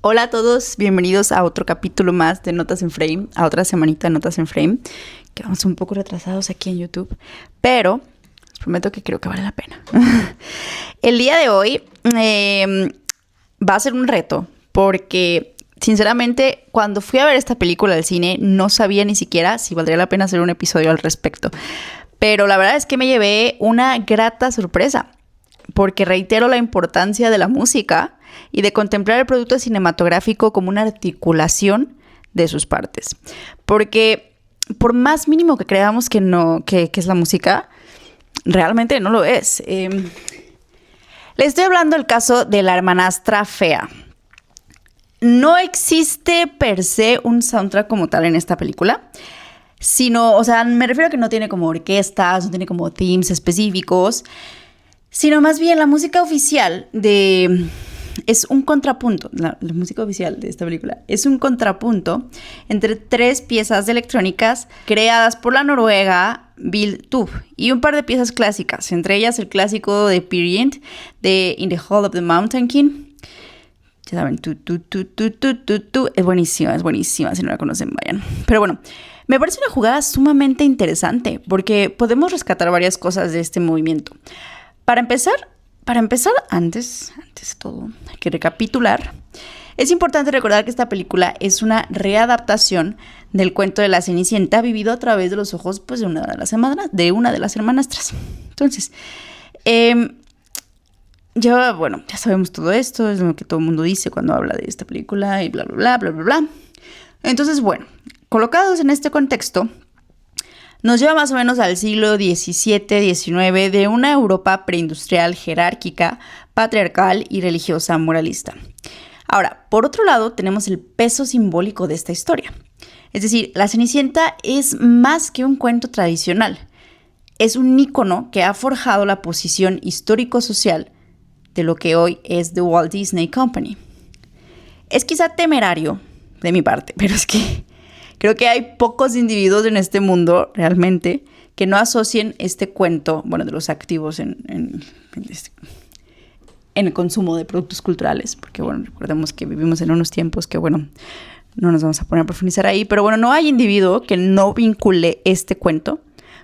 Hola a todos, bienvenidos a otro capítulo más de Notas en Frame, a otra semanita de Notas en Frame. Quedamos un poco retrasados aquí en YouTube, pero les prometo que creo que vale la pena. El día de hoy va a ser un reto, porque sinceramente cuando fui a ver esta película al cine no sabía ni siquiera si valdría la pena hacer un episodio al respecto. Pero la verdad es que me llevé una grata sorpresa, porque reitero la importancia de la música y de contemplar el producto cinematográfico como una articulación de sus partes. Porque por más mínimo que creamos que es la música, realmente no lo es. Les estoy hablando del caso de La hermanastra fea. No existe per se un soundtrack como tal en esta película, sino, o sea, me refiero a que no tiene como orquestas, no tiene como themes específicos, sino más bien la música oficial es un contrapunto, la música oficial de esta película es un contrapunto entre tres piezas electrónicas creadas por la noruega Bill Tube y un par de piezas clásicas, entre ellas el clásico de Peer Gynt de In the Hall of the Mountain King. Ya saben, es buenísima, si no la conocen, vayan. Pero bueno, me parece una jugada sumamente interesante porque podemos rescatar varias cosas de este movimiento. Para empezar, antes de todo, hay que recapitular. Es importante recordar que esta película es una readaptación del cuento de la Cenicienta vivido a través de los ojos pues, de una de las hermanastras. Entonces, ya sabemos todo esto, es lo que todo el mundo dice cuando habla de esta película y bla, bla, bla, bla, bla, bla. Entonces, bueno, colocados en este contexto, nos lleva más o menos al siglo XVII-XIX de una Europa preindustrial jerárquica, patriarcal y religiosa moralista. Ahora, por otro lado, tenemos el peso simbólico de esta historia. Es decir, la Cenicienta es más que un cuento tradicional. Es un ícono que ha forjado la posición histórico-social de lo que hoy es The Walt Disney Company. Es quizá temerario de mi parte, pero es que creo que hay pocos individuos en este mundo realmente que no asocien este cuento, de los activos en el consumo de productos culturales, porque recordemos que vivimos en unos tiempos que no nos vamos a poner a profundizar ahí, pero no hay individuo que no vincule este cuento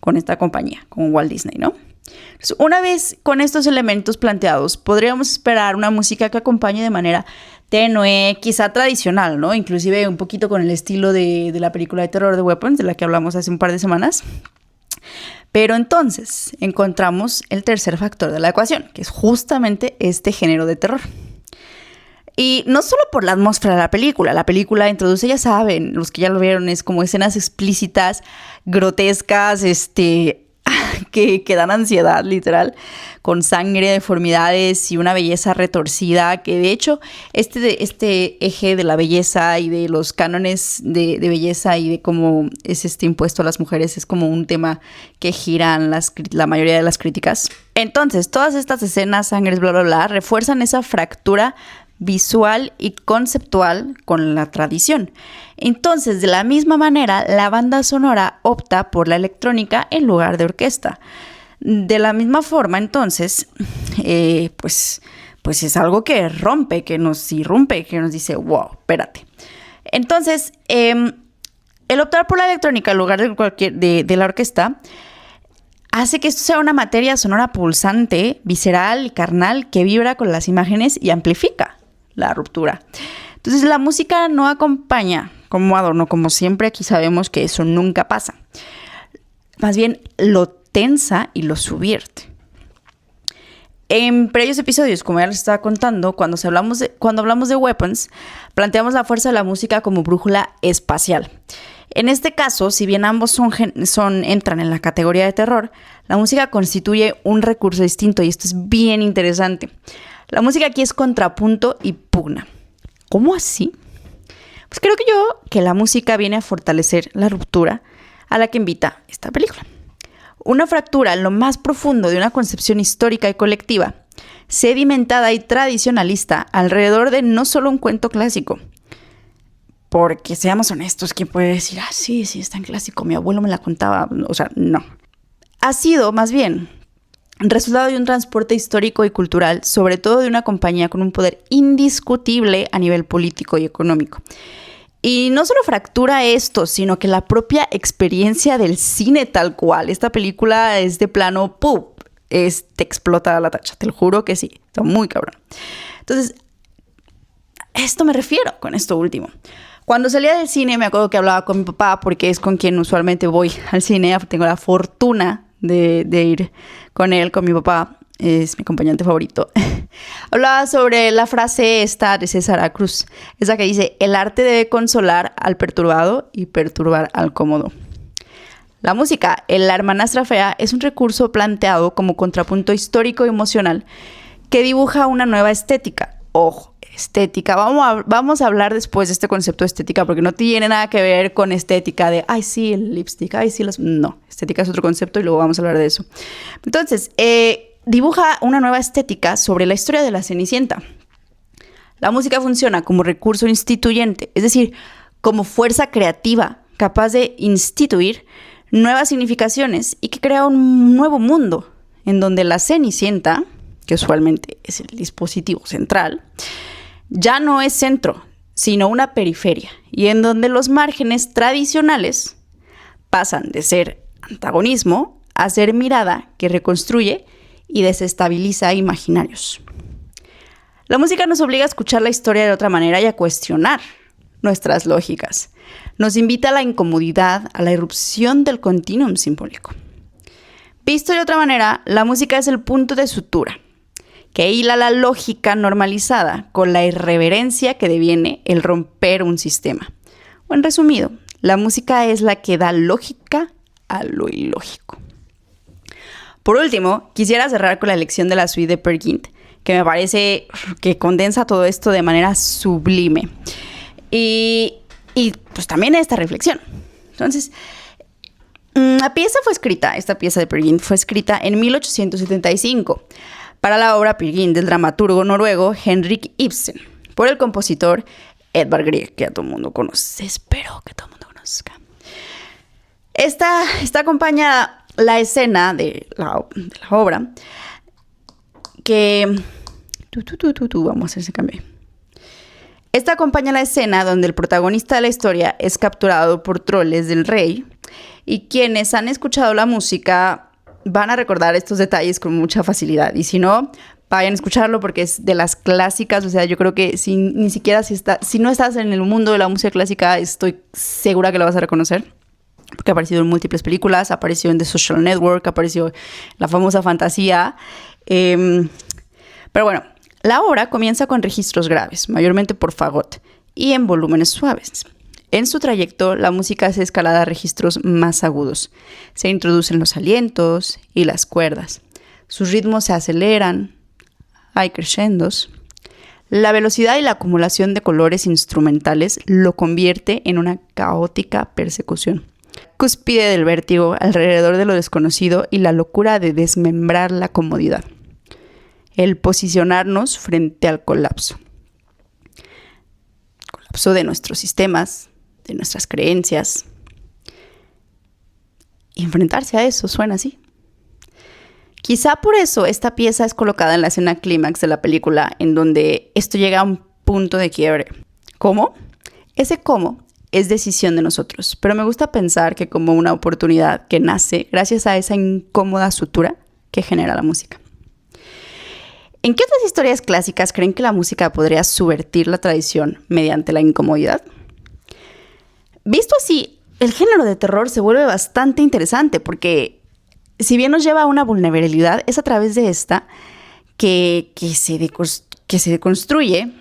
con esta compañía, con Walt Disney, ¿no? Entonces, una vez con estos elementos planteados, podríamos esperar una música que acompañe de manera tenue, quizá tradicional, ¿no? Inclusive un poquito con el estilo de la película de terror de Weapons, de la que hablamos hace un par de semanas. Pero entonces encontramos el tercer factor de la ecuación, que es justamente este género de terror. Y no solo por la atmósfera de la película introduce, ya saben, los que ya lo vieron, es como escenas explícitas, grotescas, que dan ansiedad, literal, con sangre, deformidades y una belleza retorcida, que de hecho este eje de la belleza y de los cánones de belleza y de cómo es impuesto a las mujeres es como un tema que giran la mayoría de las críticas. Entonces, todas estas escenas, sangres, bla, bla, bla, refuerzan esa fractura visual y conceptual con la tradición. Entonces, de la misma manera, la banda sonora opta por la electrónica en lugar de orquesta. De la misma forma, entonces, pues es algo que rompe, que nos irrumpe, que nos dice, wow, espérate. Entonces, el optar por la electrónica en lugar de la orquesta hace que esto sea una materia sonora pulsante, visceral y carnal que vibra con las imágenes y amplifica la ruptura. Entonces la música no acompaña como adorno, como siempre. Aquí sabemos que eso nunca pasa. Más bien lo tensa y lo subvierte. En previos episodios, como ya les estaba contando, cuando hablamos de Weapons, planteamos la fuerza de la música como brújula espacial. En este caso, si bien ambos entran en la categoría de terror, la música constituye un recurso distinto y esto es bien interesante. La música aquí es contrapunto y pugna. ¿Cómo así? Pues creo que la música viene a fortalecer la ruptura a la que invita esta película. Una fractura en lo más profundo de una concepción histórica y colectiva, sedimentada y tradicionalista alrededor de no solo un cuento clásico. Porque seamos honestos, ¿quién puede decir, sí, es tan clásico, mi abuelo me la contaba? O sea, no. Ha sido, más bien, resultado de un transporte histórico y cultural, sobre todo de una compañía con un poder indiscutible a nivel político y económico. Y no solo fractura esto, sino que la propia experiencia del cine tal cual. Esta película es de plano, ¡pum!, te explota la tacha, te lo juro que sí, está muy cabrón. Entonces, a esto me refiero con esto último. Cuando salía del cine me acuerdo que hablaba con mi papá, porque es con quien usualmente voy al cine, tengo la fortuna de ir con él, con mi papá, es mi acompañante favorito. Hablaba sobre la frase esta de César Cruz, esa que dice: el arte debe consolar al perturbado y perturbar al cómodo. La música, en La hermanastra fea, es un recurso planteado como contrapunto histórico y emocional que dibuja una nueva estética. Ojo, estética. Vamos a hablar después de este concepto de estética, porque no tiene nada que ver con estética de, ay, sí, el lipstick, ay, sí, No, estética es otro concepto y luego vamos a hablar de eso. Entonces, dibuja una nueva estética sobre la historia de la Cenicienta. La música funciona como recurso instituyente, es decir, como fuerza creativa capaz de instituir nuevas significaciones y que crea un nuevo mundo en donde la Cenicienta, que usualmente es el dispositivo central, ya no es centro, sino una periferia, y en donde los márgenes tradicionales pasan de ser antagonismo a ser mirada que reconstruye y desestabiliza imaginarios. La música nos obliga a escuchar la historia de otra manera y a cuestionar nuestras lógicas. Nos invita a la incomodidad, a la irrupción del continuum simbólico. Visto de otra manera, la música es el punto de sutura que hila la lógica normalizada con la irreverencia que deviene el romper un sistema. O en resumido, la música es la que da lógica a lo ilógico. Por último, quisiera cerrar con la elección de la suite de Peer Gynt, que me parece que condensa todo esto de manera sublime. Y pues también esta reflexión. Entonces, esta pieza de Peer Gynt fue escrita en 1875 para la obra Peer Gynt del dramaturgo noruego Henrik Ibsen, por el compositor Edvard Grieg, que a todo el mundo conoce. Espero que todo el mundo conozca. Esta acompaña la escena de la obra que... Vamos a hacer ese cambio. Esta acompaña la escena donde el protagonista de la historia es capturado por troles del rey, y quienes han escuchado la música van a recordar estos detalles con mucha facilidad. Y si no, vayan a escucharlo porque es de las clásicas. O sea, yo creo que si no estás en el mundo de la música clásica, estoy segura que lo vas a reconocer. Porque ha aparecido en múltiples películas, apareció en The Social Network, apareció en la famosa Fantasía. Pero bueno, la obra comienza con registros graves, mayormente por fagot, y en volúmenes suaves. En su trayecto, la música hace escalada a registros más agudos. Se introducen los alientos y las cuerdas. Sus ritmos se aceleran, hay crescendos. La velocidad y la acumulación de colores instrumentales lo convierte en una caótica persecución. Cúspide del vértigo alrededor de lo desconocido y la locura de desmembrar la comodidad. El posicionarnos frente al colapso. Colapso de nuestros sistemas, de nuestras creencias. Y enfrentarse a eso suena así. Quizá por eso esta pieza es colocada en la escena clímax de la película, en donde esto llega a un punto de quiebre. ¿Cómo? Ese cómo es decisión de nosotros, pero me gusta pensar que como una oportunidad que nace gracias a esa incómoda sutura que genera la música. ¿En qué otras historias clásicas creen que la música podría subvertir la tradición mediante la incomodidad? Visto así, el género de terror se vuelve bastante interesante porque si bien nos lleva a una vulnerabilidad, es a través de esta que se deconstruye,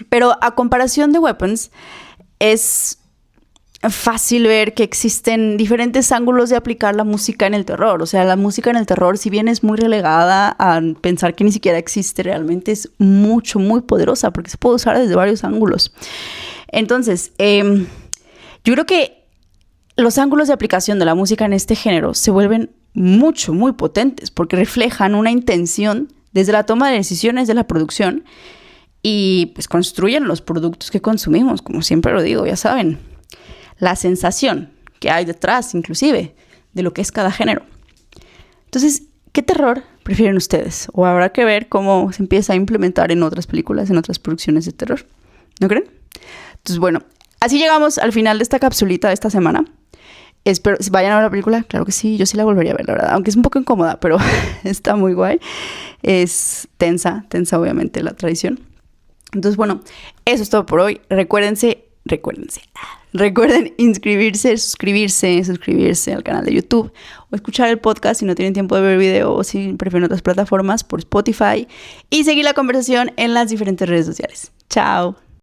pero a comparación de Weapons, es fácil ver que existen diferentes ángulos de aplicar la música en el terror. O sea, la música en el terror, si bien es muy relegada a pensar que ni siquiera existe, realmente es muy poderosa porque se puede usar desde varios ángulos. Entonces, yo creo que los ángulos de aplicación de la música en este género se vuelven muy potentes porque reflejan una intención desde la toma de decisiones de la producción y pues construyen los productos que consumimos, como siempre lo digo, ya saben. La sensación que hay detrás, inclusive, de lo que es cada género. Entonces, ¿qué terror prefieren ustedes? O habrá que ver cómo se empieza a implementar en otras películas, en otras producciones de terror. ¿No creen? Entonces, bueno, así llegamos al final de esta capsulita de esta semana. Espero, si vayan a ver la película, claro que sí, yo sí la volvería a ver, la verdad. Aunque es un poco incómoda, pero está muy guay. Es tensa obviamente la tradición. Entonces, bueno, eso es todo por hoy. Recuerden inscribirse, suscribirse al canal de YouTube o escuchar el podcast si no tienen tiempo de ver video o si prefieren otras plataformas por Spotify y seguir la conversación en las diferentes redes sociales. Chao.